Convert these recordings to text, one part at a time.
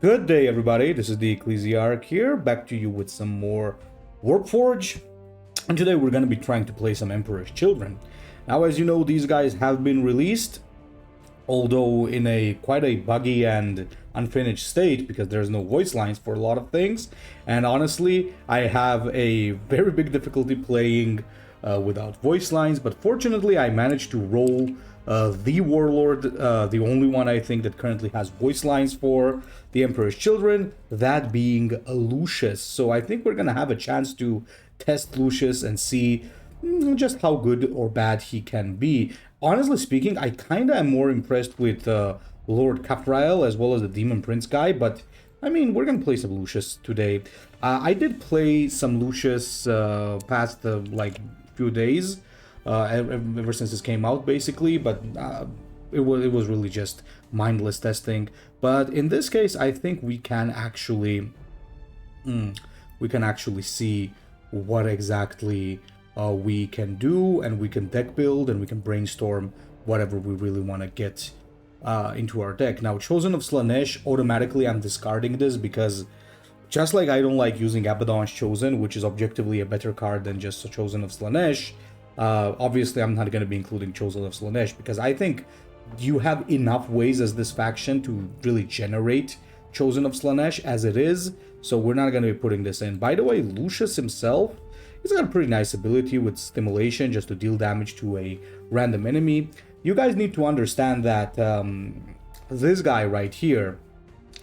Good day, everybody. This is the Ecclesiarch here, back to you with some more Warpforge. And today we're going to be trying to play some Emperor's Children. Now, as you know, these guys have been released, although in quite a buggy and unfinished state, because there's no voice lines for a lot of things. And honestly, I have a very big difficulty playing without voice lines, but fortunately I managed to roll the Warlord, the only one I think that currently has voice lines for the Emperor's Children, that being Lucius. So I think we're gonna have a chance to test Lucius and see just how good or bad he can be. Honestly speaking, I kinda am more impressed with Lord Caphrael as well as the Demon Prince guy, but I mean, we're gonna play some Lucius today. I did play some Lucius past the few days, ever since this came out, basically, but it was really just mindless testing. But in this case, I think we can actually see what exactly we can do, and we can deck build, and we can brainstorm whatever we really want to get into our deck. Now, Chosen of Slaanesh, automatically I'm discarding this because just like I don't like using Abaddon's Chosen, which is objectively a better card than just Chosen of Slaanesh, obviously I'm not going to be including Chosen of Slaanesh because I think you have enough ways as this faction to really generate Chosen of Slaanesh as it is, so we're not going to be putting this in. By the way, Lucius himself, he's got a pretty nice ability with Stimulation just to deal damage to a random enemy. You guys need to understand that this guy right here,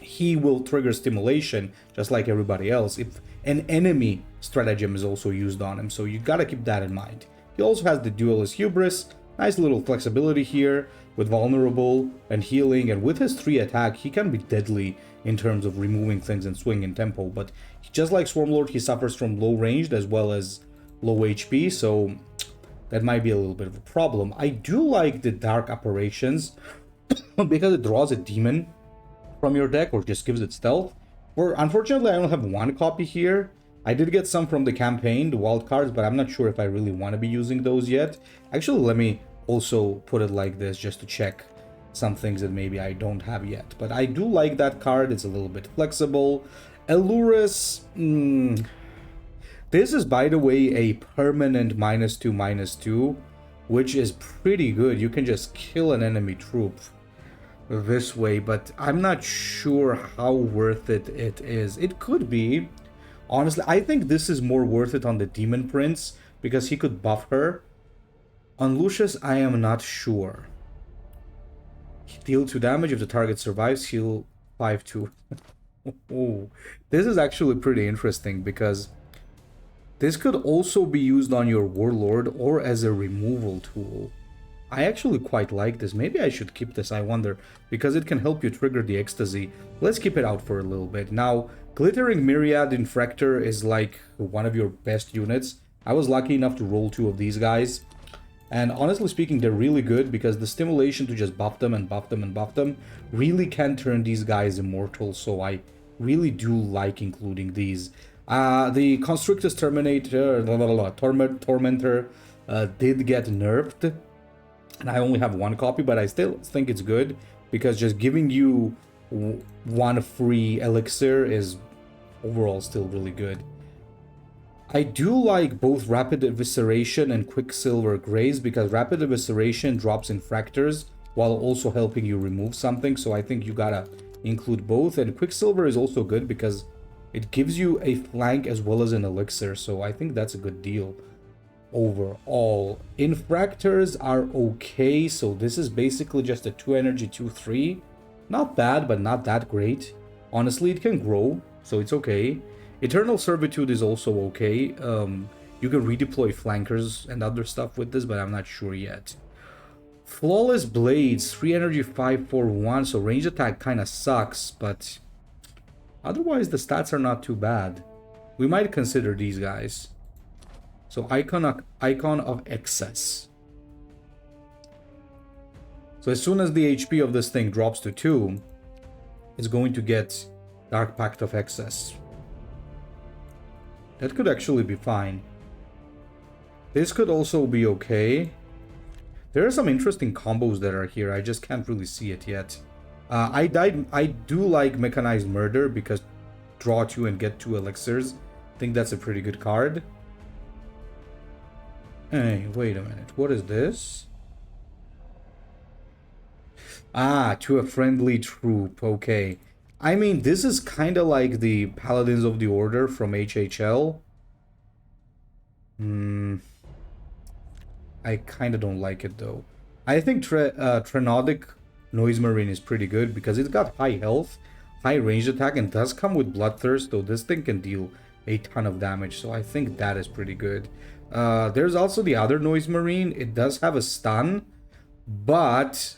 he will trigger Stimulation just like everybody else if an enemy stratagem is also used on him, so you gotta keep that in mind. He also has the Duelist Hubris, nice little flexibility here with Vulnerable and Healing, and with his 3 attack, he can be deadly in terms of removing things and swing in tempo, but just like Swarmlord, he suffers from low ranged as well as low HP, so that might be a little bit of a problem. I do like the Dark Apparitions because it draws a demon from your deck or just gives it stealth. Unfortunately, I only have 1 copy here. I did get some from the campaign, the wild cards, but I'm not sure if I really want to be using those yet. Actually, let me also put it like this just to check some things that maybe I don't have yet. But I do like that card. It's a little bit flexible. Elurus, this is, by the way, a permanent -2/-2, which is pretty good. You can just kill an enemy troop this way, but I'm not sure how worth it is. It could be. Honestly, I think this is more worth it on the Demon Prince because he could buff her. On Lucius, I am not sure. Deal 2 damage if the target survives, heal 5/2. Oh, this is actually pretty interesting because this could also be used on your Warlord or as a removal tool. I actually quite like this. Maybe I should keep this, I wonder, because it can help you trigger the Ecstasy. Let's keep it out for a little bit. Now, Glittering Myriad Infractor is like one of your best units. I was lucky enough to roll 2 of these guys. And honestly speaking, they're really good because the stimulation to just buff them and buff them and buff them really can turn these guys immortal. So I really do like including these. The Constrictus Tormentor did get nerfed. And I only have 1 copy, but I still think it's good because just giving you 1 free elixir is overall still really good. I do like both Rapid Evisceration and Quicksilver Graze because Rapid Evisceration drops Infractors while also helping you remove something, so I think you gotta include both. And Quicksilver is also good because it gives you a flank as well as an elixir, so I think that's a good deal. Overall, Infractors are okay, so this is basically just a 2 energy 2/3. Not bad, but not that great. Honestly, it can grow, so it's okay. Eternal Servitude is also okay. You can redeploy flankers and other stuff with this, but I'm not sure yet. Flawless Blades, 3 energy 5/4/1, so range attack kind of sucks, but otherwise the stats are not too bad. We might consider these guys. So Icon of Excess. So as soon as the HP of this thing drops to 2, it's going to get Dark Pact of Excess. That could actually be fine. This could also be okay. There are some interesting combos that are here. I just can't really see it yet. I do like Mechanized Murder because draw 2 and get 2 elixirs. I think that's a pretty good card. Hey, wait a minute. What is this? Ah, to a friendly troop. Okay. I mean, this is kind of like the Paladins of the Order from HHL. I kind of don't like it, though. I think Trenodic Noise Marine is pretty good because it's got high health, high ranged attack, and does come with Bloodthirst, though this thing can deal a ton of damage, so I think that is pretty good. There's also the other Noise Marine. It does have a stun, but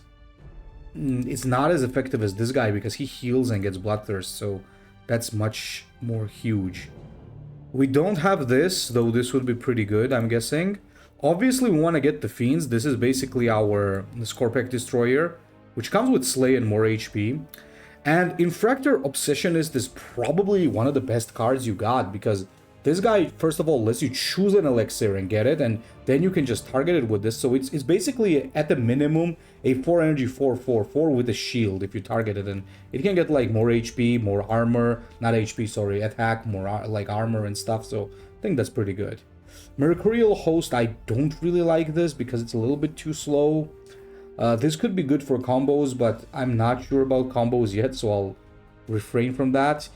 it's not as effective as this guy because he heals and gets Bloodthirst, so that's much more huge. We don't have this, though this would be pretty good, I'm guessing. Obviously, we want to get the Fiends. This is basically our Scorpec Destroyer, which comes with Slay and more HP. And Infractor Obsessionist is probably one of the best cards you got, because this guy, first of all, lets you choose an elixir and get it, and then you can just target it with this. So it's basically, at the minimum, a 4 energy 4/4/4 with a shield if you target it. And it can get like more HP, more armor, not HP, sorry, attack, more like armor and stuff. So I think that's pretty good. Mercurial Host, I don't really like this because it's a little bit too slow. This could be good for combos, but I'm not sure about combos yet, so I'll refrain from that.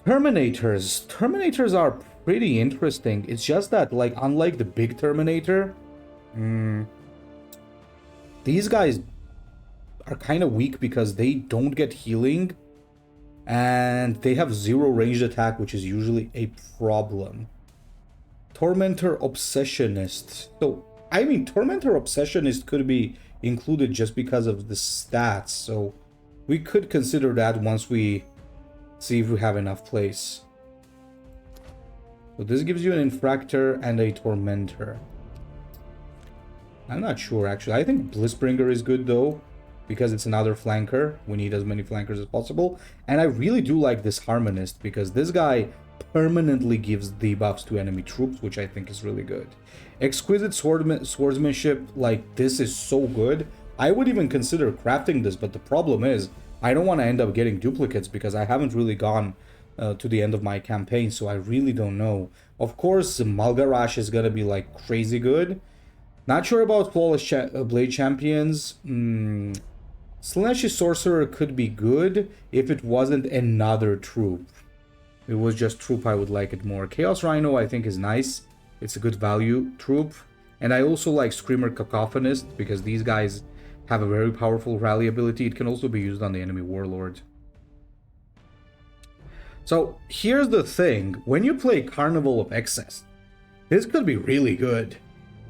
Terminators. Terminators are pretty interesting. It's just that, like, unlike the big Terminator, these guys are kind of weak because they don't get healing, and they have 0 ranged attack, which is usually a problem. Tormentor Obsessionist. So, I mean, Tormentor Obsessionist could be included just because of the stats, so we could consider that once we see if we have enough place. So this gives you an Infractor and a Tormentor. I'm not sure, actually. I think Blissbringer is good, though, because it's another flanker. We need as many flankers as possible. And I really do like this Harmonist, because this guy permanently gives debuffs to enemy troops, which I think is really good. Exquisite Swordsmanship, like, this is so good. I would even consider crafting this, but the problem is, I don't want to end up getting duplicates, because I haven't really gone to the end of my campaign, so I really don't know. Of course, Malgarash is gonna be, like, crazy good. Not sure about Flawless Blade Champions. Slashy Sorcerer could be good if it wasn't another troop. If it was just troop, I would like it more. Chaos Rhino, I think, is nice. It's a good value troop. And I also like Screamer Cacophonist, because these guys have a very powerful rally ability. It can also be used on the enemy Warlord. So, here's the thing. When you play Carnival of Excess, this could be really good.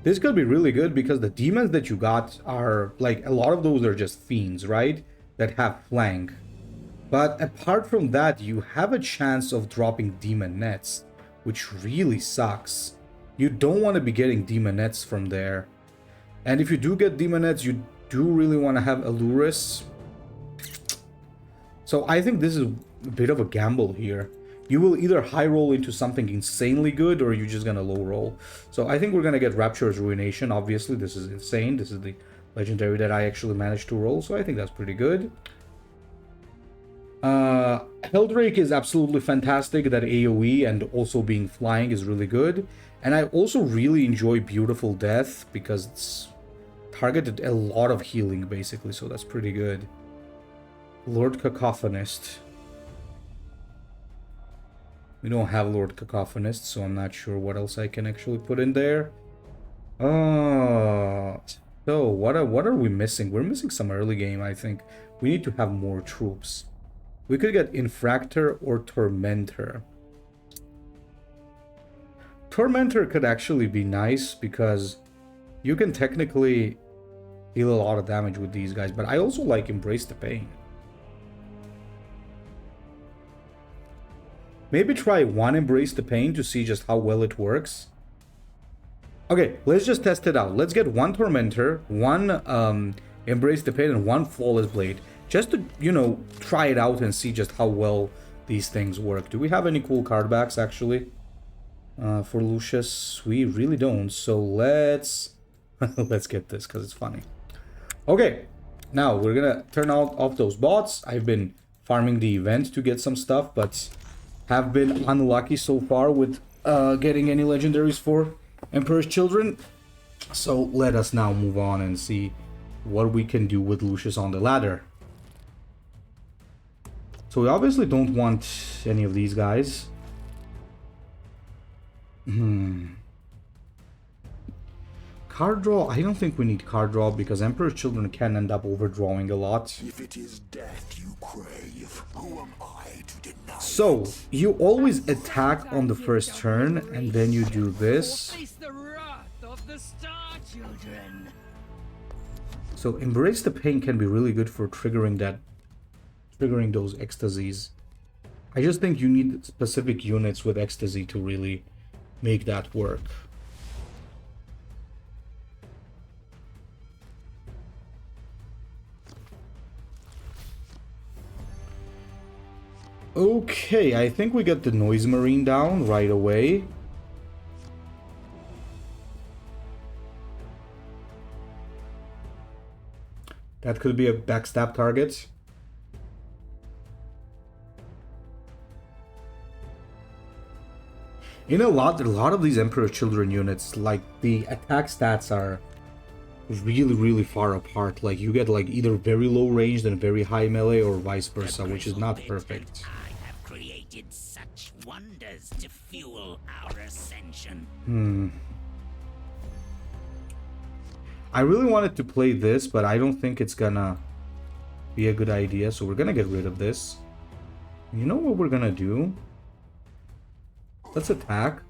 This could be really good because the demons that you got are, like, a lot of those are just fiends, right? That have flank. But apart from that, you have a chance of dropping demon nets, which really sucks. You don't want to be getting demon nets from there. And if you do get demon nets, you do really want to have Aluris. So I think this is a bit of a gamble here. You will either high roll into something insanely good, or you're just gonna low roll. So I think we're gonna get Rapturous Ruination. Obviously, this is insane. This is the legendary that I actually managed to roll, so I think that's pretty good. Helldrake is absolutely fantastic. That AoE and also being flying is really good. And I also really enjoy Beautiful Death because it's targeted a lot of healing, basically, so that's pretty good. Lord Cacophonist. We don't have Lord Cacophonist, so I'm not sure what else I can actually put in there. So what are we missing? We're missing some early game, I think. We need to have more troops. We could get Infractor or Tormentor. Tormentor could actually be nice because you can technically deal a lot of damage with these guys, but I also like Embrace the Pain. Maybe try one Embrace the Pain to see just how well it works. Okay, let's just test it out. Let's get one Tormentor, one Embrace the Pain, and one Flawless Blade. Just to, you know, try it out and see just how well these things work. Do we have any cool card backs, actually? For Lucius, we really don't. So let's let's get this, because it's funny. Okay, Now, we're gonna turn out off those bots. I've been farming the event to get some stuff, but have been unlucky so far with getting any legendaries for Emperor's Children. So let us now move on and see what we can do with Lucius on the ladder. So we obviously don't want any of these guys. Card draw, I don't think we need card draw because Emperor's Children can end up overdrawing a lot. If it is death you crave, who am I to deny? So, you always attack on the first turn and then you do this. So Embrace the Pain can be really good for triggering those ecstasies. I just think you need specific units with ecstasy to really make that work. Okay, I think we got the Noise Marine down right away. That could be a backstab target. In a lot of these Emperor's Children units, like, the attack stats are really far apart. Like, you get like either very low ranged and very high melee or vice versa, which is not perfect. I have created such wonders to fuel our ascension. I really wanted to play this, but I don't think it's gonna be a good idea, so we're gonna get rid of this. You know what we're gonna do? Let's attack.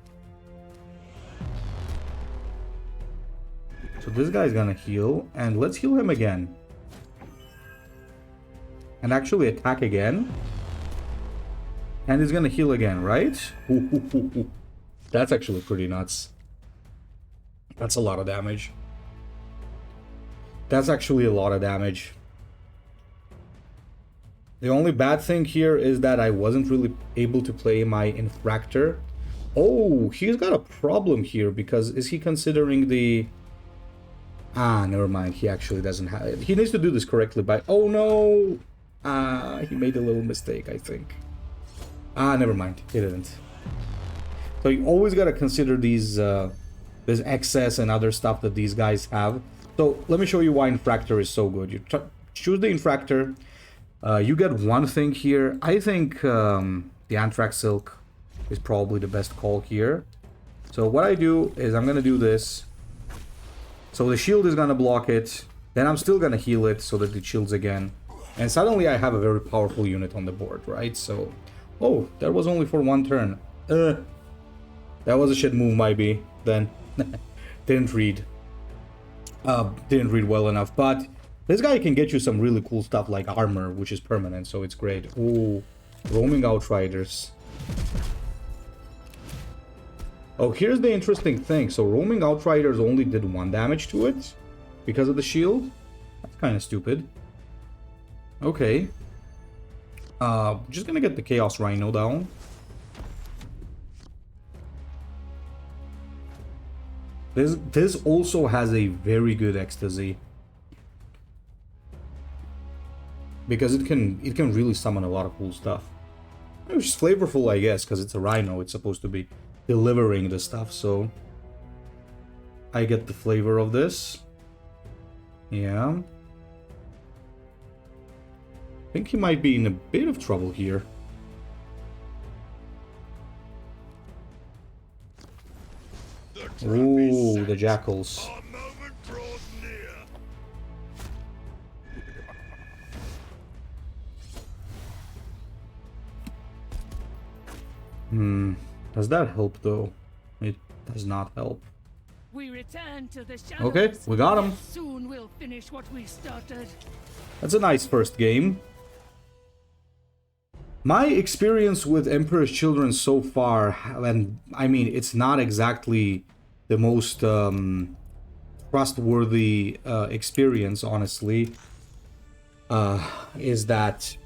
So this guy's gonna heal, and let's heal him again. And actually attack again. And he's gonna heal again, right? That's actually pretty nuts. That's a lot of damage. That's actually a lot of damage. The only bad thing here is that I wasn't really able to play my Infractor. Oh, he's got a problem here because is he considering the... Ah, never mind. He actually doesn't have it. He needs to do this correctly by... Oh, no! He made a little mistake, I think. Never mind. He didn't. So you always gotta consider these, this excess and other stuff that these guys have. So let me show you why Infractor is so good. You choose the Infractor. You get one thing here. I think the Anthrax Silk is probably the best call here. So what I do is I'm gonna do this. So the shield is gonna block it. Then I'm still gonna heal it so that it shields again. And suddenly I have a very powerful unit on the board, right? So, oh, that was only for one turn. That was a shit move, maybe. Then didn't read well enough. But this guy can get you some really cool stuff like armor, which is permanent, so it's great. Ooh, Roaming Outriders. Oh, here's the interesting thing. So Roaming Outriders only did 1 damage to it because of the shield. That's kind of stupid. Okay. Just gonna get the Chaos Rhino down. This also has a very good ecstasy. Because it can really summon a lot of cool stuff. Which is flavorful, I guess, because it's a Rhino. It's supposed to be delivering the stuff, so I get the flavor of this. Yeah. I think he might be in a bit of trouble here. Ooh, the Jackals. Does that help though? It does not help. We return to the shadows. Okay, we got him. Soon we'll finish what we started. That's a nice first game. My experience with Emperor's Children so far, and I mean, it's not exactly the most trustworthy experience, honestly, is that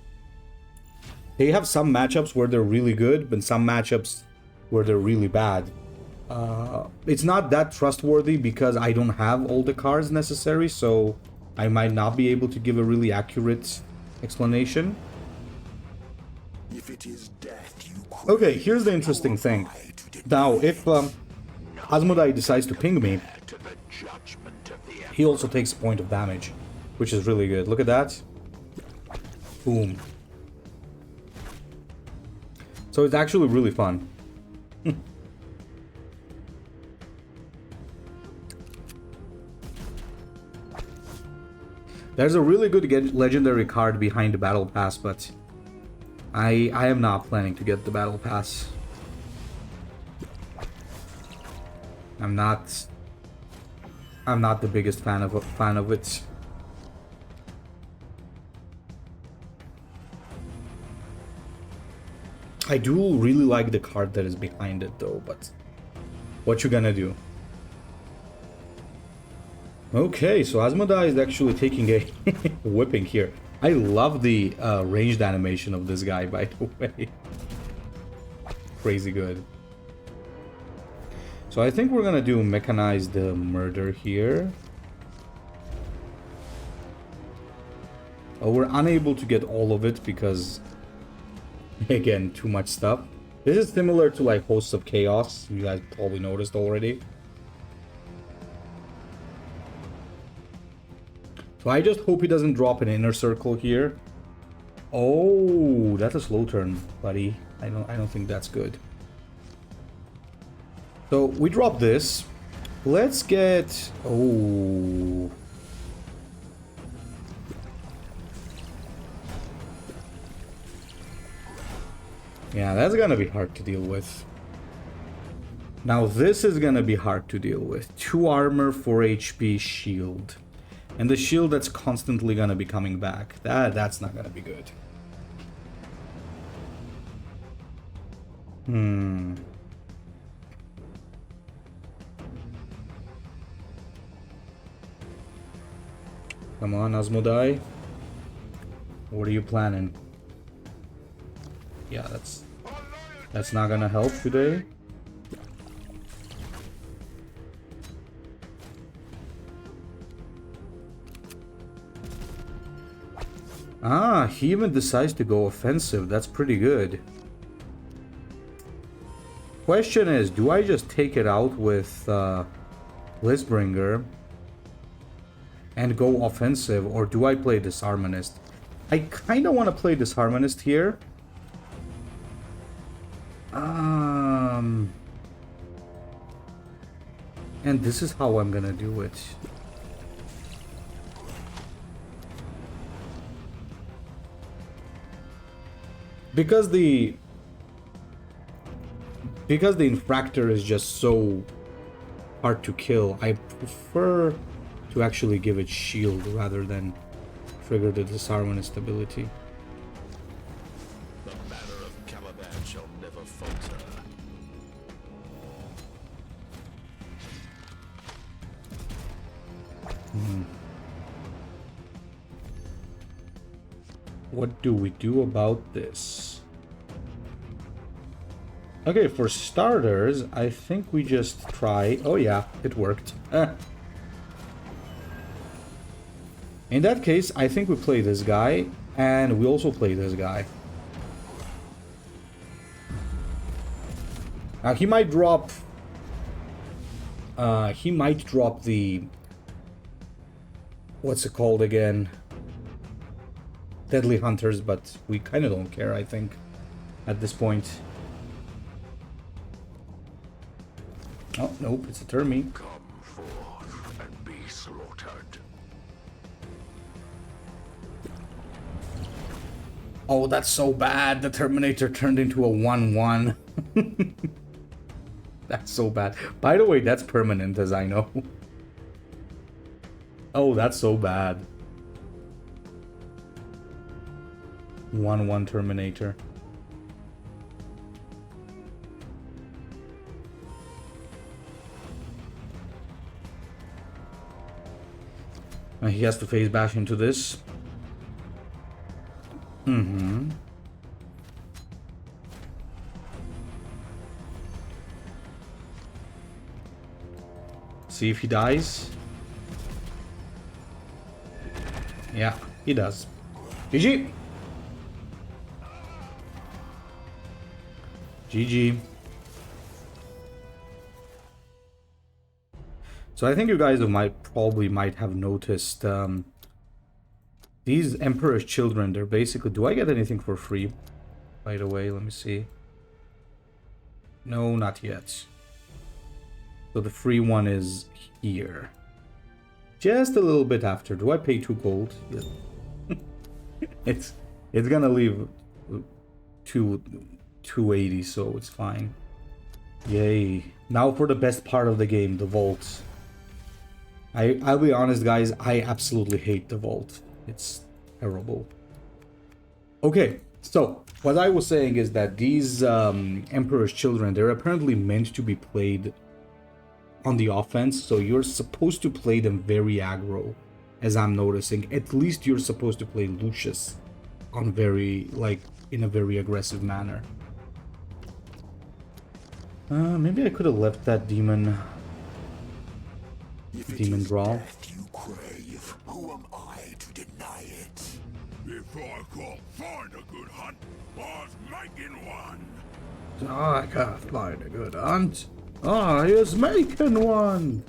they have some matchups where they're really good, but some matchups where they're really bad. It's not that trustworthy because I don't have all the cards necessary, so I might not be able to give a really accurate explanation. If it is death you crave, Okay, here's the interesting thing. Now, if Asmodai decides to ping me, to the judgment of the he also takes a point of damage, which is really good. Look at that. Boom. So it's actually really fun. There's a really good legendary card behind the battle pass, but I am not planning to get the battle pass. I'm not the biggest fan of it. I do really like the card that is behind it though, but what you gonna do? Okay, so Asmodai is actually taking a whipping here. I love the ranged animation of this guy, by the way. Crazy good. So I think we're gonna do mechanized murder here. Oh, we're unable to get all of it because, again, too much stuff. This is similar to like Hosts of Chaos. You guys probably noticed already. So I just hope he doesn't drop an inner circle here. Oh, that's a slow turn, buddy. I don't think that's good. So we drop this. Let's get... Oh. Yeah, that's gonna be hard to deal with. Now this is gonna be hard to deal with. 2 armor, 4 HP, shield. And the shield that's constantly gonna be coming back. That's not gonna be good. Come on, Asmodai. What are you planning? Yeah, that's not gonna help today. Ah, he even decides to go offensive. That's pretty good. Question is, do I just take it out with Blitzbringer and go offensive, or do I play Disharmonist? I kind of want to play Disharmonist here. And this is how I'm gonna do it. Because the Infractor is just so hard to kill, I prefer to actually give it shield rather than trigger the Disharmonist ability. The banner of Caliban shall never falter. What do we do about this? Okay, for starters, I think we just try... Oh yeah, it worked. In that case, I think we play this guy, and we also play this guy. He might drop... he might drop the... What's it called again? Deadly Hunters, but we kind of don't care, I think, at this point. Oh, nope, it's a Termi. Come forth and be slaughtered. Oh, that's so bad. The Terminator turned into a 1-1. That's so bad. By the way, that's permanent, as I know. Oh, that's so bad. 1-1 Terminator. And he has to phase bash into this. See if he dies. Yeah, he does. GG! GG. So I think you guys might have noticed these Emperor's Children, they're basically... Do I get anything for free? By the way, let me see. No, not yet. So the free one is here. Just a little bit after. Do I pay 2 gold? Yeah. it's gonna leave 280, so it's fine. Yay. Now for the best part of the game, the vault. I'll be honest, guys, I absolutely hate the vault. It's terrible. Okay, so what I was saying is that these Emperor's Children, they're apparently meant to be played on the offense, so you're supposed to play them very aggro, as I'm noticing. At least you're supposed to play Lucius on in a very aggressive manner. Maybe I could have left that demon draw. You crave. Who am I to deny it? If I can't find a good hunt, I was making one. I can't find a good hunt. I was making one.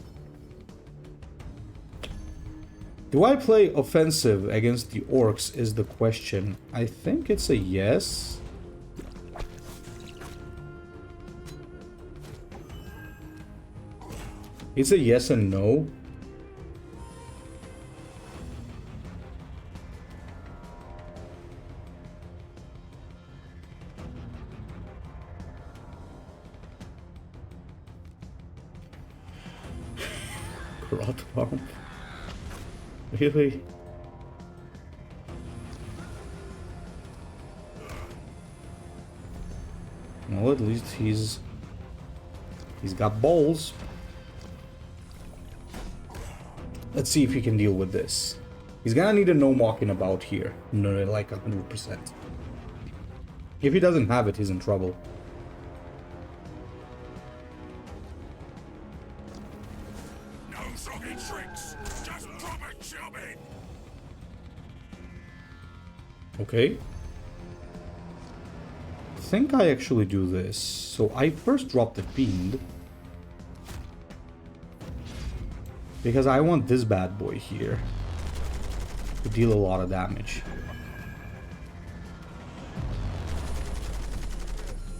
Do I play offensive against the orcs is the question. I think it's a yes. It's a yes and no. Rot farm. Really? Well, at least he's got balls. Let's see if he can deal with this. He's gonna need a no walking about here. No, like 100%. If he doesn't have it, he's in trouble. No soggy tricks. Just drop a job in. Okay. I think I actually do this. So I first drop the Fiend. Because I want this bad boy here to deal a lot of damage.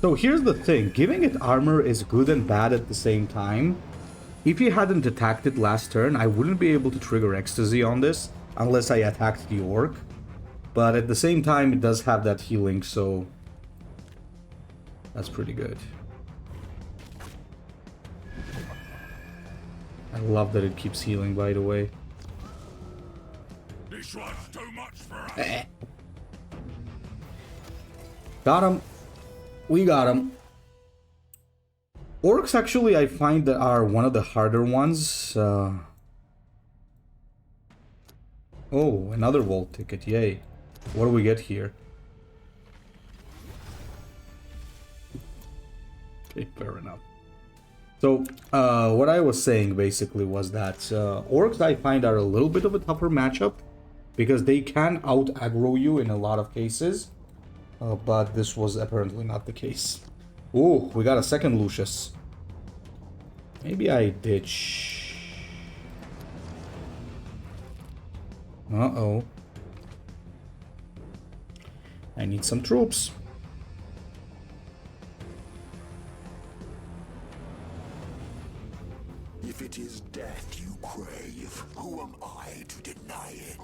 So here's the thing, giving it armor is good and bad at the same time. If he hadn't attacked it last turn, I wouldn't be able to trigger Ecstasy on this unless I attacked the Orc. But at the same time, it does have that healing, so that's pretty good. I love that it keeps healing, by the way. This one's too much for us. Got him. We got him. Orcs, actually, I find that are one of the harder ones. Oh, another vault ticket. Yay. What do we get here? Okay, fair enough. So, what I was saying basically was that orcs I find are a little bit of a tougher matchup because they can out-aggro you in a lot of cases, but this was apparently not the case. Ooh, we got a second Lucius. Maybe I ditch... Uh-oh. I need some troops. If it is death you crave, who am I to deny it?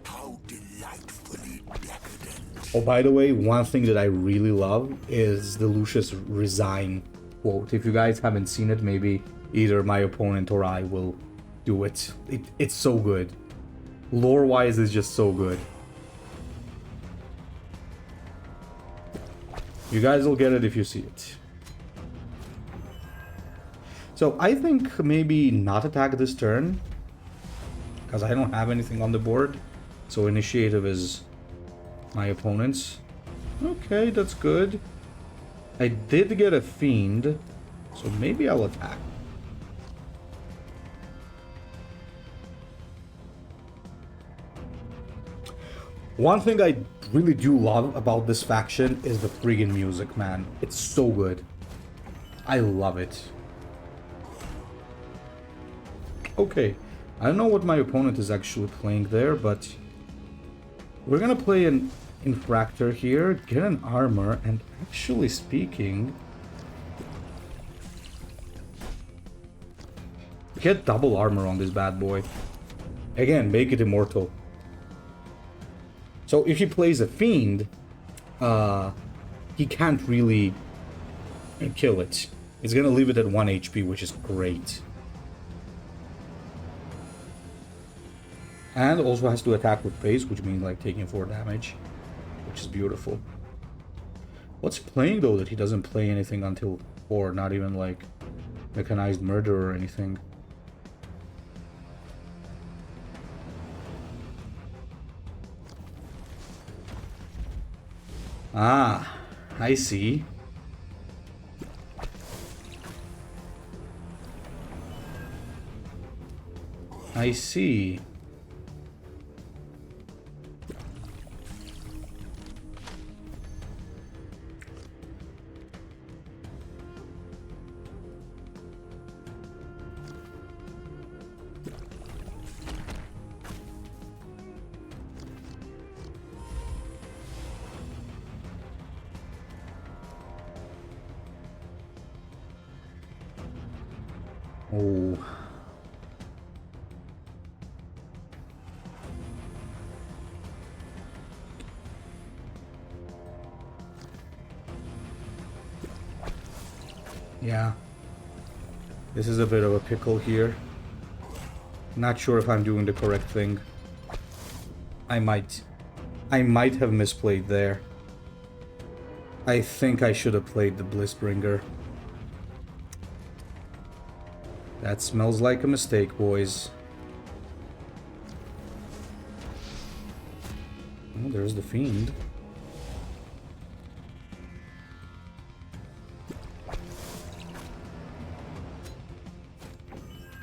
How delightfully decadent. Oh, by the way, one thing that I really love is the Lucius resign quote. If you guys haven't seen it, maybe either my opponent or I will do it. It's so good. Lore-wise, it's just so good. You guys will get it if you see it. So I think maybe not attack this turn, because I don't have anything on the board. So initiative is my opponent's. Okay, that's good. I did get a Fiend, so maybe I'll attack. One thing I really do love about this faction is the friggin' music, man. It's so good. I love it. Okay, I don't know what my opponent is actually playing there, but we're gonna play an Infractor here, get an armor, and actually speaking, get double armor on this bad boy. Again, make it immortal. So if he plays a Fiend, he can't really kill it. It's gonna leave it at 1 HP, which is great. And also has to attack with pace, which means like taking 4 damage, which is beautiful. What's he playing though that he doesn't play anything until 4, not even like Mechanized Murder or anything? Ah, I see. I see. Oh. Yeah. This is a bit of a pickle here. Not sure if I'm doing the correct thing. I might have misplayed there. I think I should have played the Blissbringer. That smells like a mistake, boys. Oh, there's the Fiend.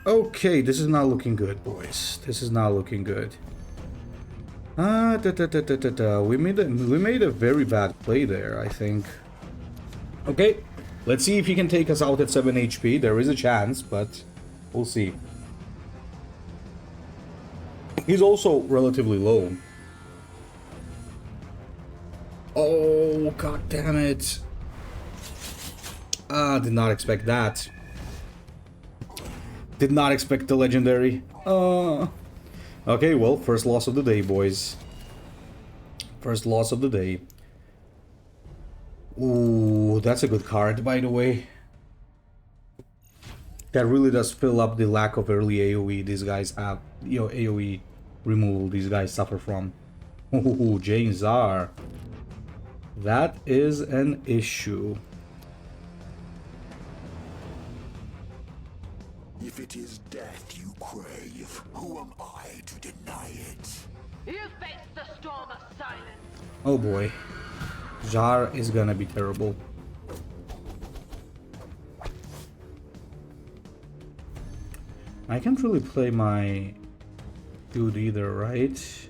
Okay, this is not looking good, boys. This is not looking good. We made a very bad play there, I think. Okay, let's see if he can take us out at 7 HP. There is a chance, but we'll see. He's also relatively low. Oh, god damn it. Did not expect that. Did not expect the legendary. Okay, well, first loss of the day, boys. First loss of the day. Ooh, that's a good card, by the way. That really does fill up the lack of early AoE these guys have. You know, AoE removal these guys suffer from. Ooh, James R. That is an issue. If it is death you crave, who am I to deny it? You face the storm of silence. Oh boy. Jar is gonna be terrible. I can't really play my dude either, right?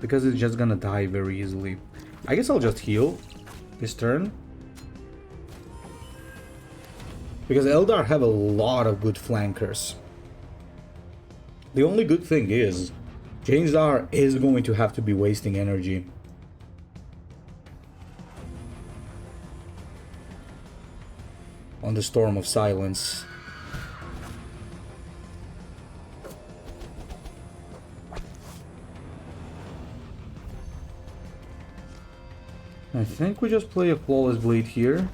Because it's just gonna die very easily. I guess I'll just heal this turn. Because Eldar have a lot of good flankers. The only good thing is, Jainzar is going to have to be wasting energy. On the Storm of Silence. I think we just play a Flawless Blade here.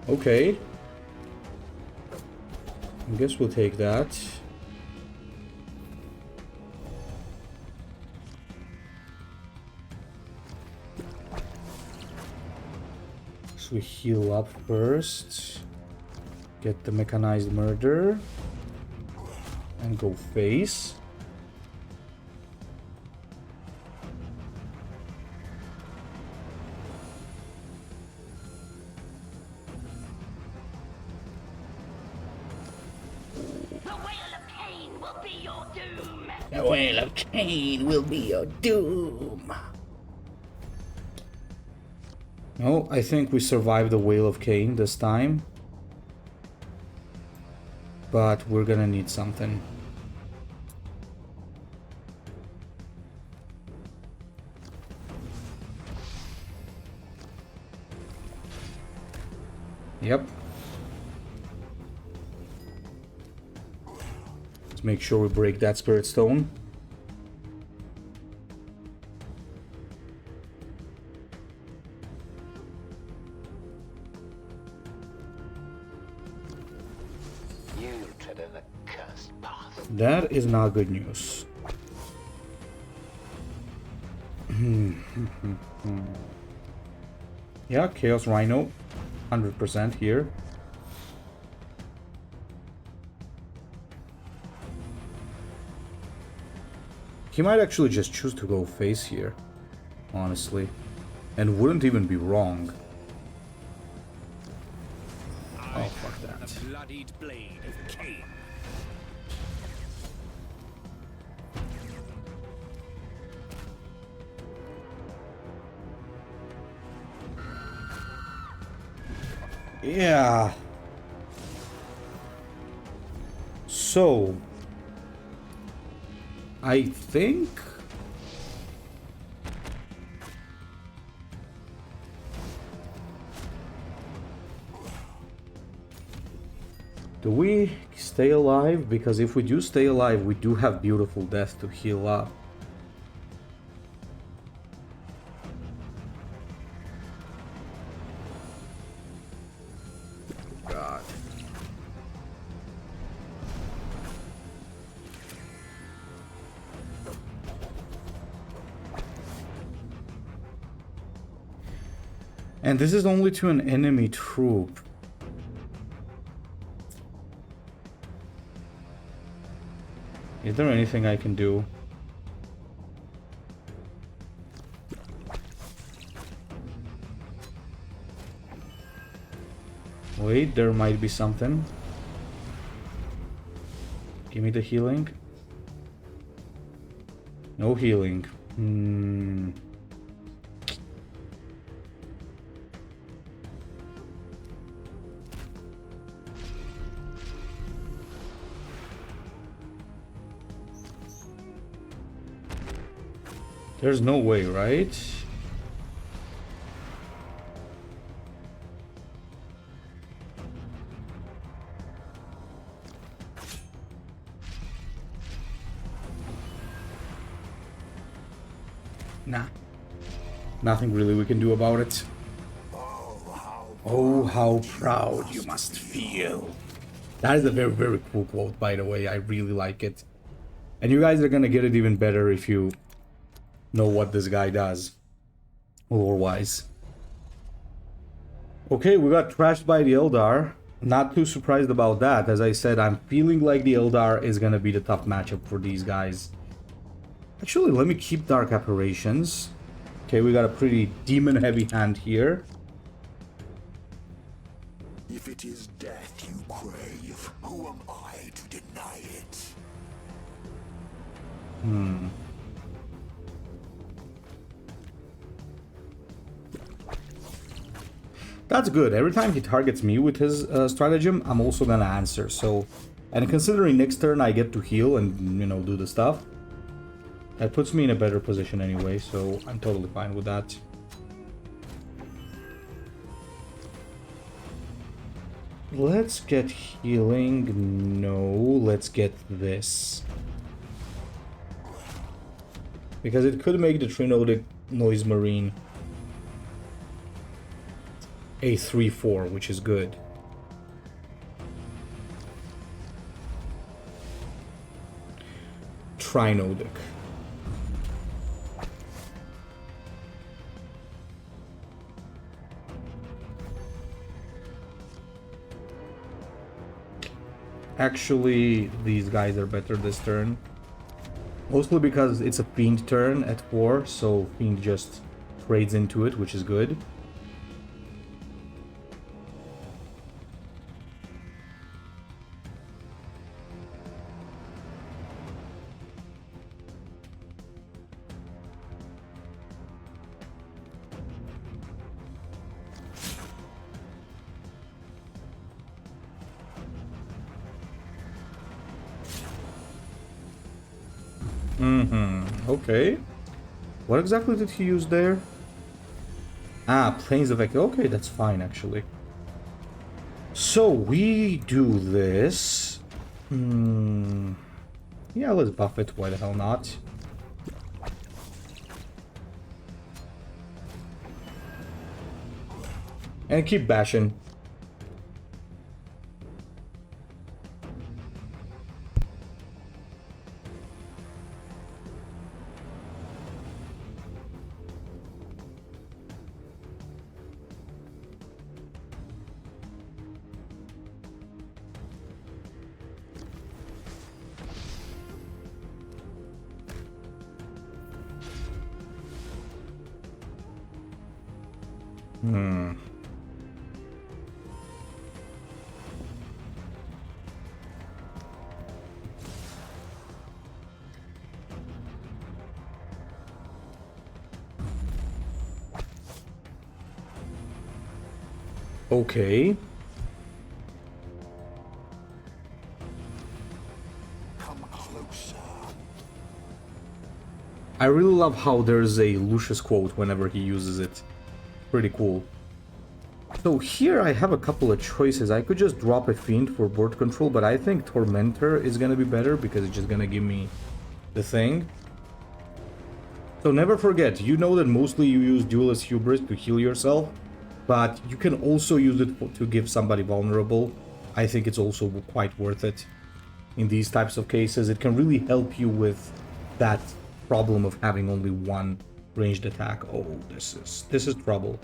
Okay. I guess we'll take that. So we heal up first. Get the Mechanized Murder. And go face. doom. The Whale of Cain will be your doom. No, I think we survived the Whale of Cain this time. But we're gonna need something. Yep. Let's make sure we break that Spirit Stone. That is not good news. Yeah, Chaos Rhino, 100% here. He might actually just choose to go face here, honestly, and wouldn't even be wrong. Oh, fuck that. The bloodied blade of Cain. Yeah. So, I think do we stay alive? Because if we do stay alive, we do have Beautiful Death to heal up. God. And this is only to an enemy troop. Is there anything I can do? Wait, there might be something. Give me the healing. No healing. There's no way, right? Nah. Nothing really we can do about it. Oh, how proud you must feel. That is a very, very cool quote, by the way. I really like it. And you guys are gonna get it even better if you know what this guy does, lore-wise. Okay, we got trashed by the Eldar. Not too surprised about that. As I said, I'm feeling like the Eldar is gonna be the tough matchup for these guys. Actually, let me keep Dark Apparitions. Okay, we got a pretty demon-heavy hand here. If it is death you crave, who am I to deny it? That's good. Every time he targets me with his stratagem, I'm also gonna answer. So, and considering next turn I get to heal and, you know, do the stuff, that puts me in a better position anyway, so I'm totally fine with that. Let's get healing. No, let's get this. Because it could make the Trinodic Noise Marine a 3-4, which is good. Trinodic. Actually, these guys are better this turn. Mostly because it's a Fiend turn at 4, so Fiend just trades into it, which is good. Okay. What exactly did he use there? Ah, Plains of Echo. Okay, that's fine, actually. So, we do this. Yeah, let's buff it. Why the hell not? And keep bashing. Okay. Come closer. I really love how there's a Lucius quote whenever he uses it. Pretty cool. So here I have a couple of choices. I could just drop a Fiend for board control, but I think Tormentor is gonna be better because it's just gonna give me the thing. So never forget, you know that mostly you use Duelist Hubris to heal yourself, but you can also use it to give somebody vulnerable. I think it's also quite worth it. In these types of cases, it can really help you with that problem of having only one ranged attack. Oh, this is trouble.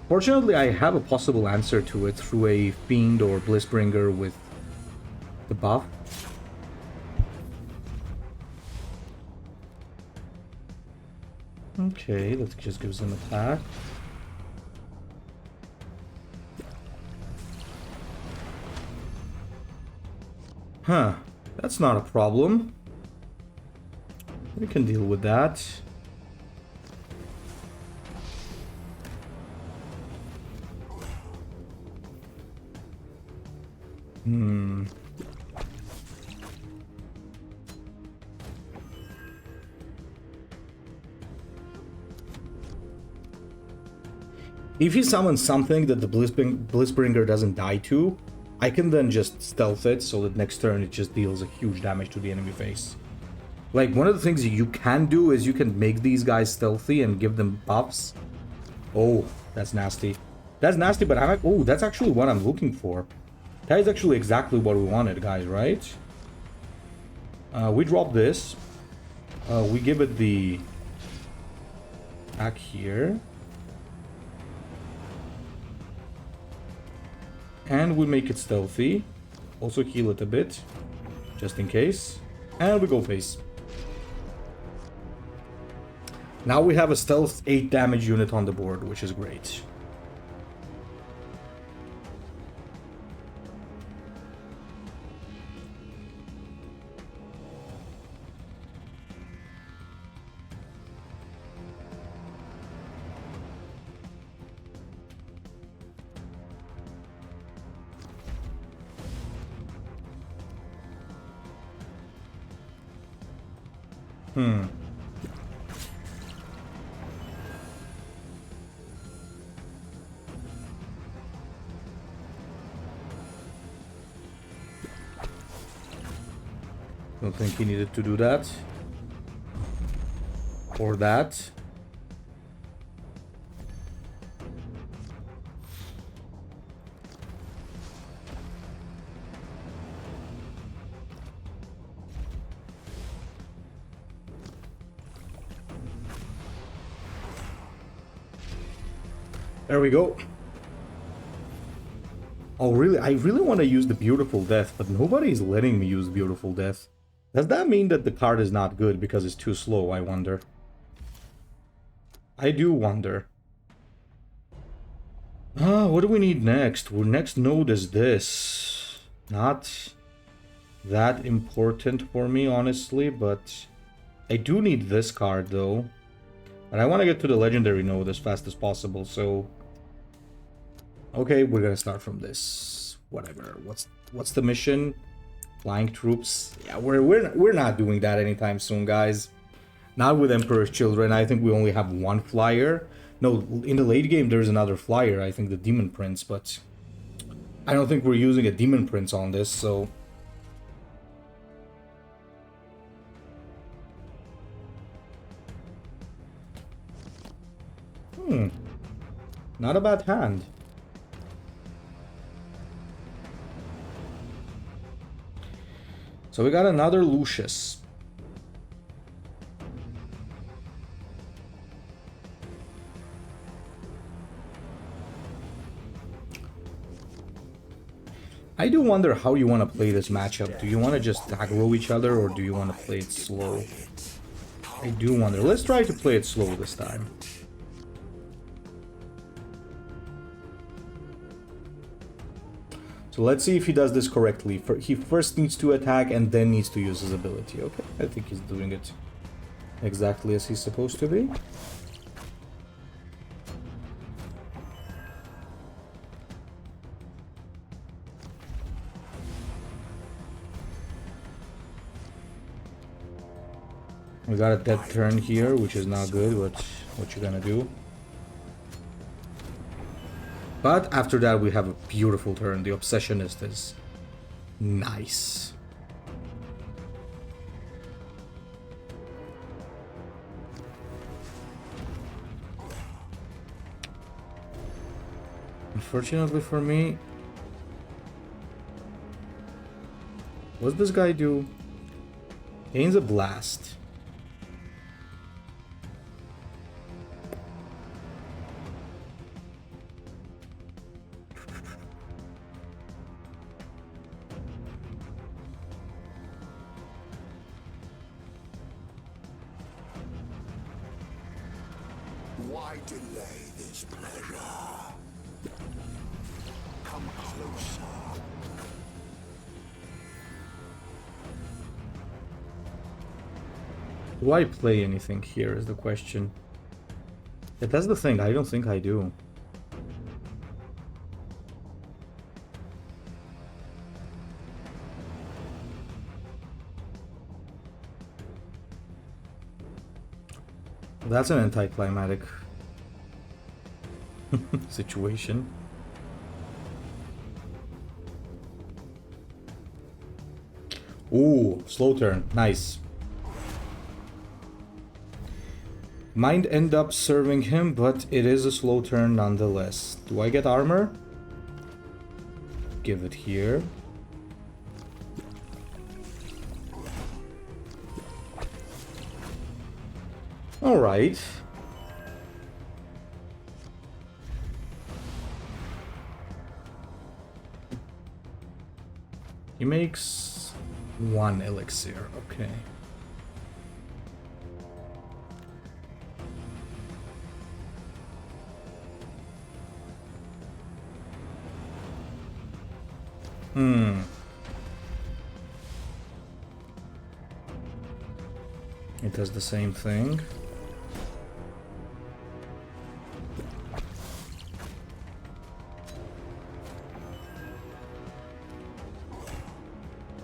Fortunately, I have a possible answer to it through a Fiend or Blissbringer with the buff. Okay, that just gives him attack. Huh, that's not a problem. We can deal with that. If he summons something that the Blissbringer doesn't die to, I can then just stealth it so that next turn it just deals a huge damage to the enemy face. Like, one of the things you can do is you can make these guys stealthy and give them buffs. Oh, that's nasty. That's nasty, but I'm like, oh, that's actually what I'm looking for. That is actually exactly what we wanted, guys, right? We drop this. We give it the attack here. And we make it stealthy. Also heal it a bit, just in case. And we go face. Now we have a stealth 8 damage unit on the board, which is great. Don't think he needed to do that. Or that. There we go. Oh, really? I really want to use the Beautiful Death, but nobody's letting me use Beautiful Death. Does that mean that the card is not good because it's too slow, I wonder? I do wonder. What do we need next? Our next node is this. Not that important for me, honestly, but I do need this card, though. But I want to get to the legendary node as fast as possible, so... Okay, we're gonna start from this. Whatever. What's the mission? Flying troops. Yeah, we're not doing that anytime soon, guys. Not with Emperor's Children. I think we only have one flyer. No, in the late game there's another flyer. I think the Demon Prince, but I don't think we're using a Demon Prince on this, so... Not a bad hand. So we got another Lucius. I do wonder how you want to play this matchup. Do you want to just aggro each other or do you want to play it slow? I do wonder. Let's try to play it slow this time. So let's see if he does this correctly. He first needs to attack and then needs to use his ability. Okay, I think he's doing it exactly as he's supposed to be. We got a dead turn here, which is not good, but what you gonna do? But after that we have a beautiful turn. The Obsessionist is nice. Unfortunately for me... What's this guy do? Gains a blast. Why delay this pleasure? Come closer. Do I play anything here is the question. Yeah, that's the thing, I don't think I do. That's an anticlimactic situation. Ooh, slow turn. Nice. Might end up serving him, but it is a slow turn nonetheless. Do I get armor? Give it here. Alright. He makes one elixir, okay. It does the same thing.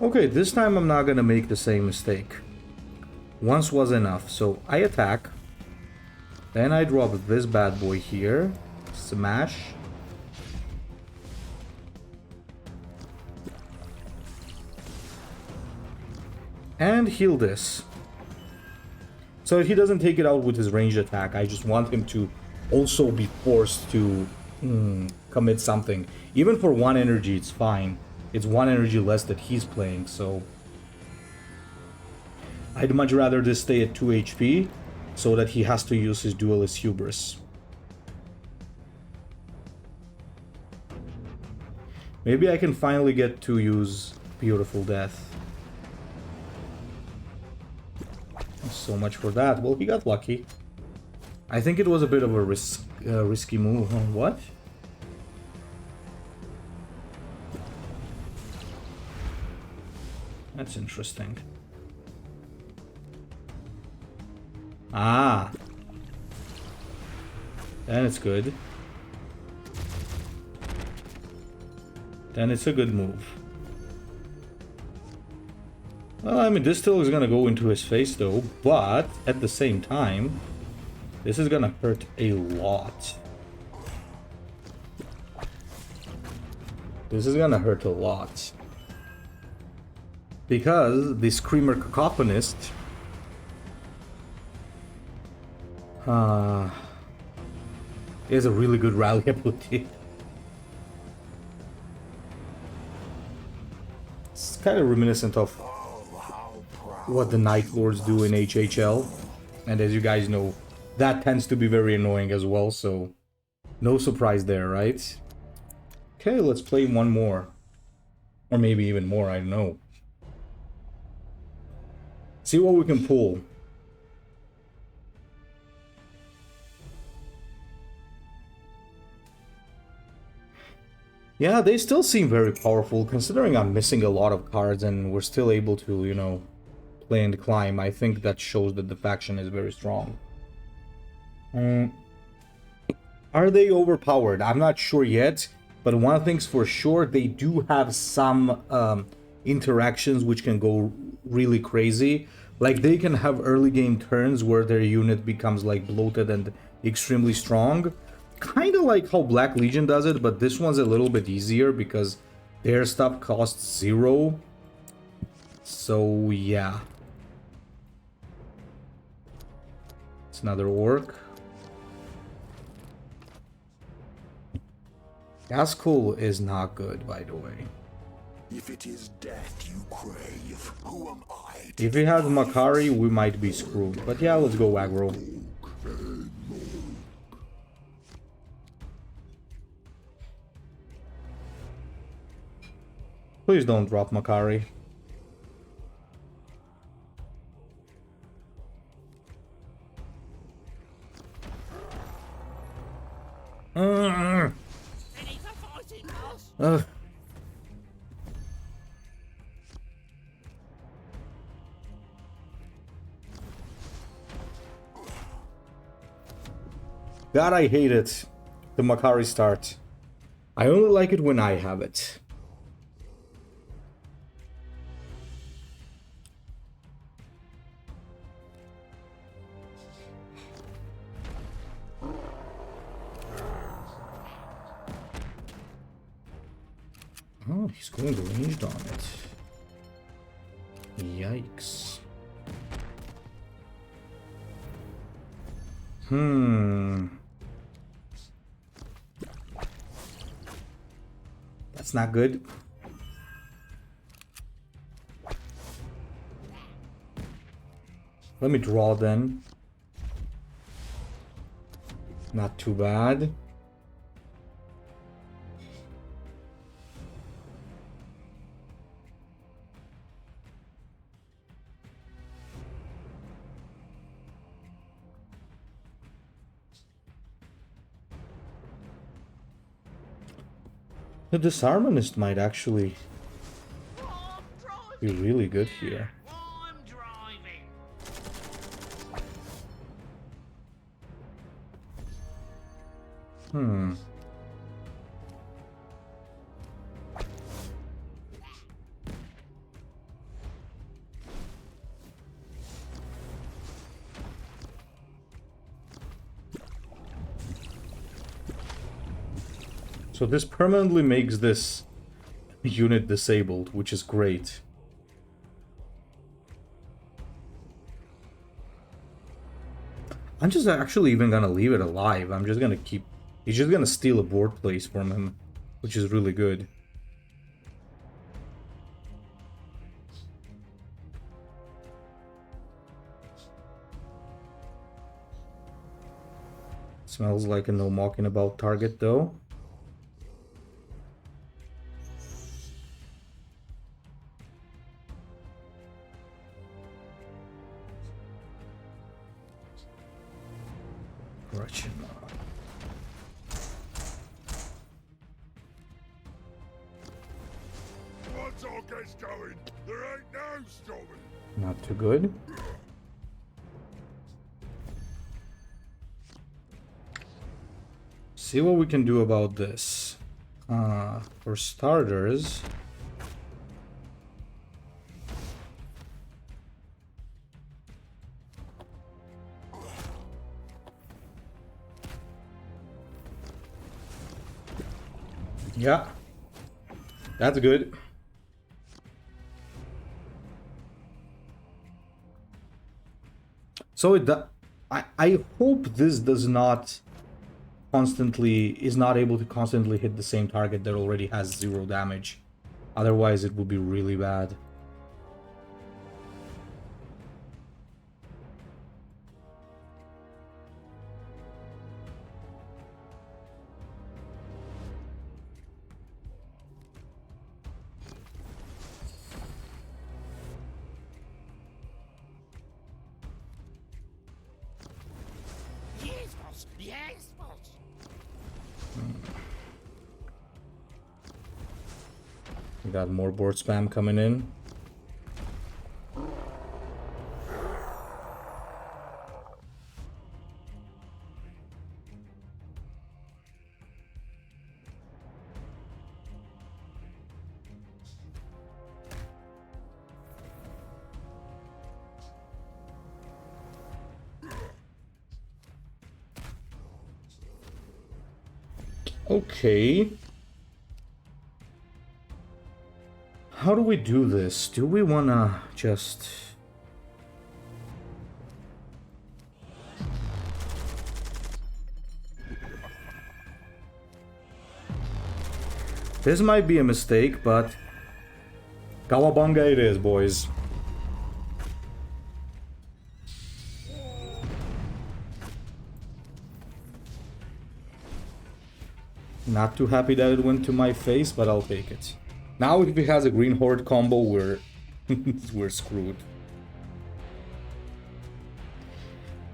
Okay, this time I'm not gonna make the same mistake. Once was enough, so I attack. Then I drop this bad boy here. Smash. And heal this. So he doesn't take it out with his ranged attack. I just want him to also be forced to commit something. Even for one energy, it's fine. It's one energy less that he's playing, so... I'd much rather this stay at 2 HP, so that he has to use his Duelist Hubris. Maybe I can finally get to use Beautiful Death. So much for that. Well, he got lucky. I think it was a bit of a risky move. What? That's interesting. Ah. Then it's good. Then it's a good move. Well, I mean, this still is gonna go into his face though, but at the same time, this is gonna hurt a lot. This is gonna hurt a lot. Because the Screamer Cacophonist is a really good rally ability. It's kind of reminiscent of what the Night Lords do in HHL. And as you guys know, that tends to be very annoying as well, so no surprise there, right? Okay, let's play one more. Or maybe even more, I don't know. See what we can pull. Yeah, they still seem very powerful, considering I'm missing a lot of cards and we're still able to, you know, play and climb. I think that shows that the faction is very strong. Are they overpowered? I'm not sure yet, but one thing's for sure, they do have some interactions which can go really crazy. Like, they can have early game turns where their unit becomes like bloated and extremely strong. Kind of like how Black Legion does it, but this one's a little bit easier because their stuff costs 0. So yeah. It's another orc. Gaskell is not good, by the way. If it is death you crave, who am I? If we had Makari, we might be screwed. But yeah, let's go aggro. Please don't drop Makari. Ready for fighting, boss? God, I hate it. The Makari start. I only like it when I have it. Oh, he's going ranged on it. Yikes. That's not good. Let me draw then. Not too bad. The Disarmanist might actually be really good here. I'm driving. So this permanently makes this unit disabled, which is great. I'm just actually even gonna leave it alive. I'm just gonna keep... He's just gonna steal a board place from him, which is really good. Smells like a no mocking about target though. Once all gets going, there ain't no stopping. Not too good. see what we can do about this. For starters, yeah, that's good. So I hope this does not is not able to constantly hit the same target that already has 0 damage. Otherwise it would be really bad. Yes, boss. Yes, boss. We got more board spam coming in. Okay. How do we do this? Do we wanna just... This might be a mistake, but... Kawabanga it is, boys. Not too happy that it went to my face, but I'll take it. Now if he has a green horde combo, we're we're screwed.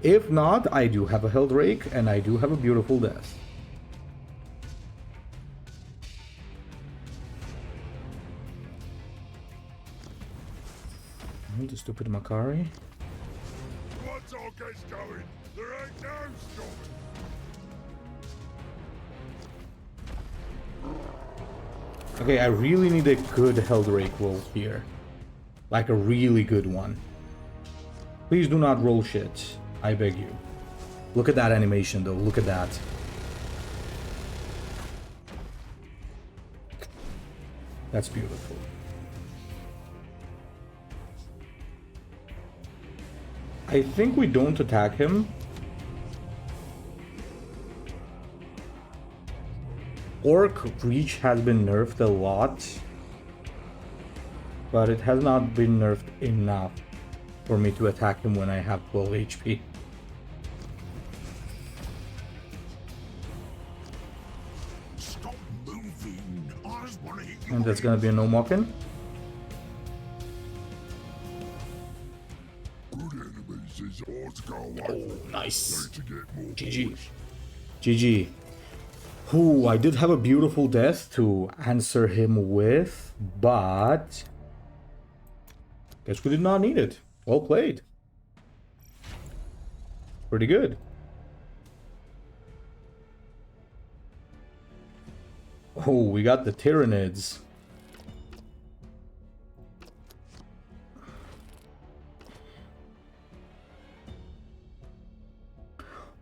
If not, I do have a Held Rake and I do have a beautiful death. The stupid Makari. Once all gets going, there ain't no stopping. Okay, I really need a good Held Rake roll here. Like a really good one. Please do not roll shit. I beg you. Look at that animation though, look at that. That's beautiful. I think we don't attack him. Orc Reach has been nerfed a lot, but it has not been nerfed enough for me to attack him when I have 12 HP. Stop moving. I just want to hit you. And that's gonna be a no mocking. Good enemies is all to go away. Oh, nice. To get more GG. points. GG. Ooh, I did have a beautiful death to answer him with, but guess we did not need it. Well played. Pretty good. Oh, we got the Tyranids.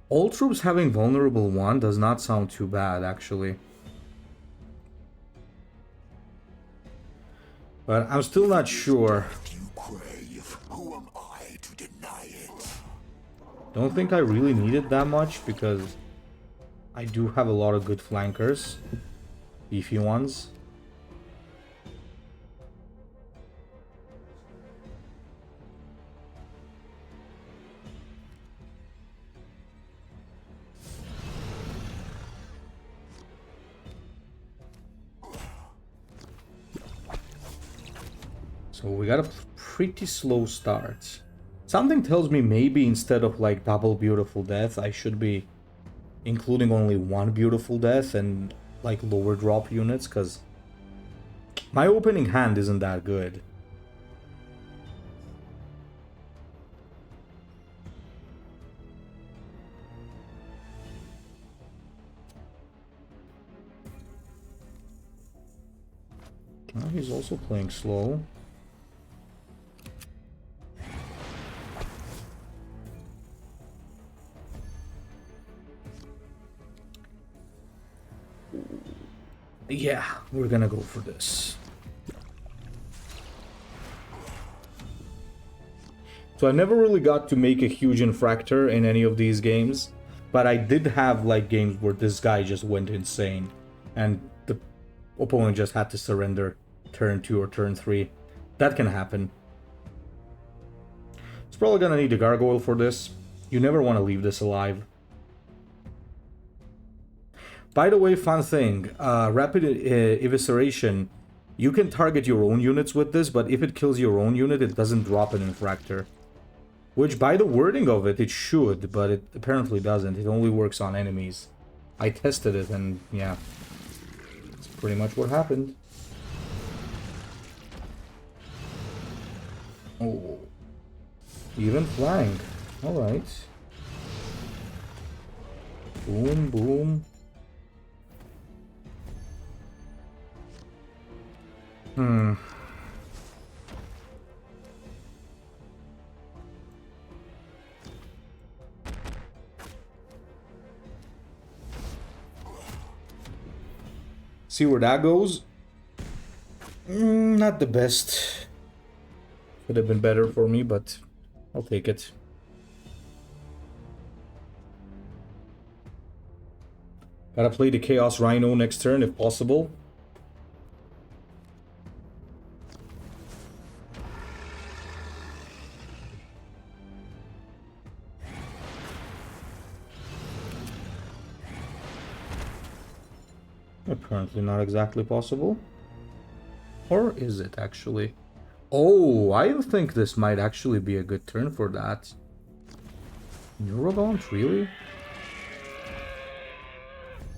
All troops having vulnerable 1 does not sound too bad, actually. But I'm still not sure. If you crave, who am I to deny it? Don't think I really need it that much, because I do have a lot of good flankers. Beefy ones. So we got a pretty slow start. Something tells me maybe instead of like double beautiful death, I should be including only 1 beautiful death and like lower drop units, because my opening hand isn't that good. Oh, he's also playing slow. Yeah, we're gonna go for this. So I never really got to make a huge infractor in any of these games, but I did have like games where this guy just went insane and the opponent just had to surrender turn 2 or turn 3. That can happen. It's probably gonna need a gargoyle for this. You never want to leave this alive. By the way, fun thing, rapid evisceration, you can target your own units with this, but if it kills your own unit, it doesn't drop an infractor. Which, by the wording of it, it should, but it apparently doesn't. It only works on enemies. I tested it, and yeah, that's pretty much what happened. Oh, even flank. Alright. Boom, boom. See where that goes? Not the best. Could have been better for me, but I'll take it. Gotta play the Chaos Rhino next turn if possible. Apparently not exactly possible. Or is it actually? Oh, I think this might actually be a good turn for that. Neurodont, really?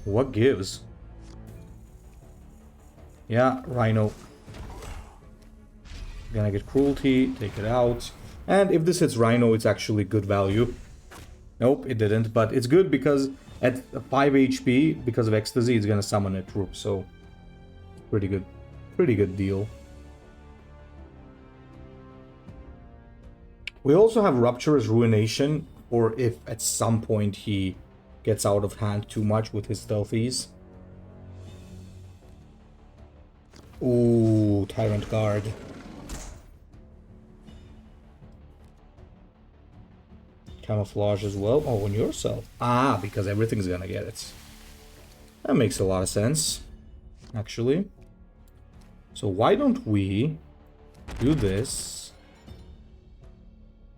What gives? Yeah, Rhino. Gonna get Cruelty, take it out. And if this hits Rhino, it's actually good value. Nope, it didn't, but it's good because at 5 HP, because of Ecstasy, it's gonna summon a troop, so pretty good deal. We also have Rupturous Ruination, or if at some point he gets out of hand too much with his stealthies. Ooh, Tyrant Guard. Camouflage as well. Oh, on yourself. Ah, because everything's gonna get it. That makes a lot of sense, actually. So why don't we do this?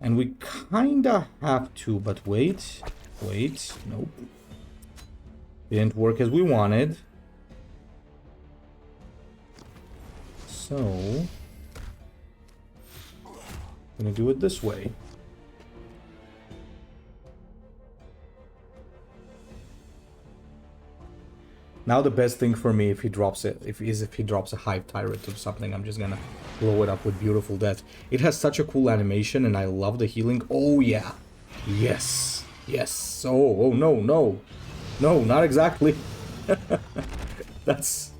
And we kinda have to, but wait. Wait, nope. Didn't work as we wanted. So, I'm gonna do it this way. Now the best thing for me if he drops it, if he drops a Hive Tyrant or something, I'm just gonna blow it up with Beautiful Death. It has such a cool animation and I love the healing. Oh yeah. Yes. Yes. Oh no, no. No, not exactly. That's...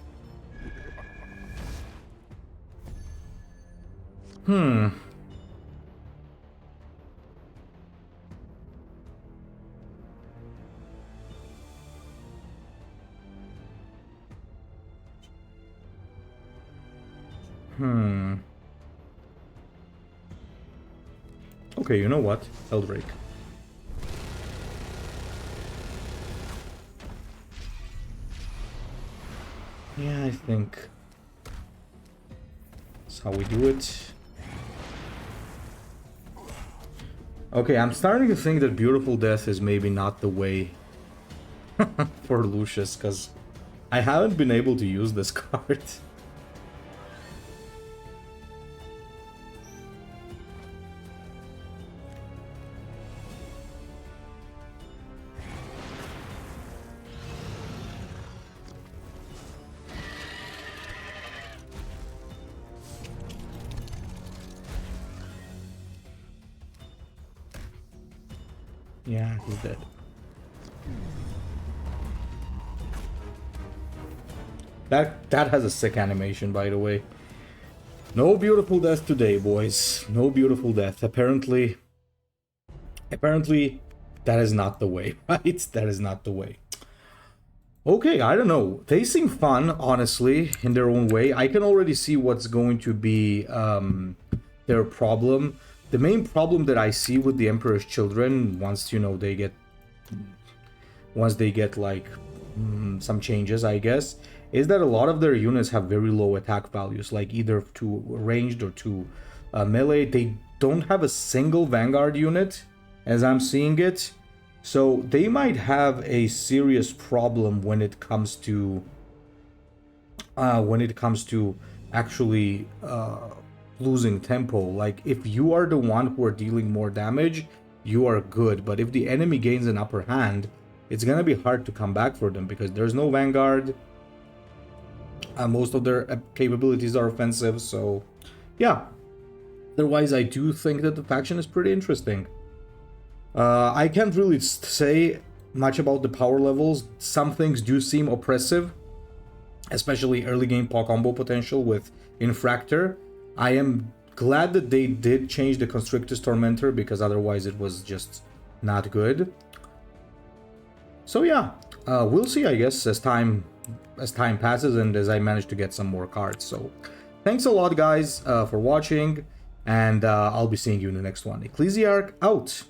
Okay, you know what? Eldrake. Yeah, I think that's how we do it. Okay, I'm starting to think that Beautiful Death is maybe not the way for Lucius, because I haven't been able to use this card. Yeah, he's dead. That has a sick animation, by the way. No beautiful death today, boys. No beautiful death. Apparently, that is not the way, right? That is not the way. Okay, I don't know. They seem fun, honestly, in their own way. I can already see what's going to be their problem. The main problem that I see with the Emperor's Children, once, you know, they get like some changes, I guess, is that a lot of their units have very low attack values, like either to ranged or to melee. They don't have a single Vanguard unit, as I'm seeing it. So they might have a serious problem when it comes to actually losing tempo. Like, if you are the one who are dealing more damage, you are good. But if the enemy gains an upper hand, it's gonna be hard to come back for them because there's no Vanguard. Most of their capabilities are offensive, so yeah. Otherwise, I do think that the faction is pretty interesting. I can't really say much about the power levels. Some things do seem oppressive, especially early game combo potential with Infractor. I am glad that they did change the Constrictus Tormentor, because otherwise it was just not good. So yeah, we'll see, I guess, as time passes and as I manage to get some more cards. So thanks a lot, guys, for watching, and I'll be seeing you in the next one. Ecclesiarch out.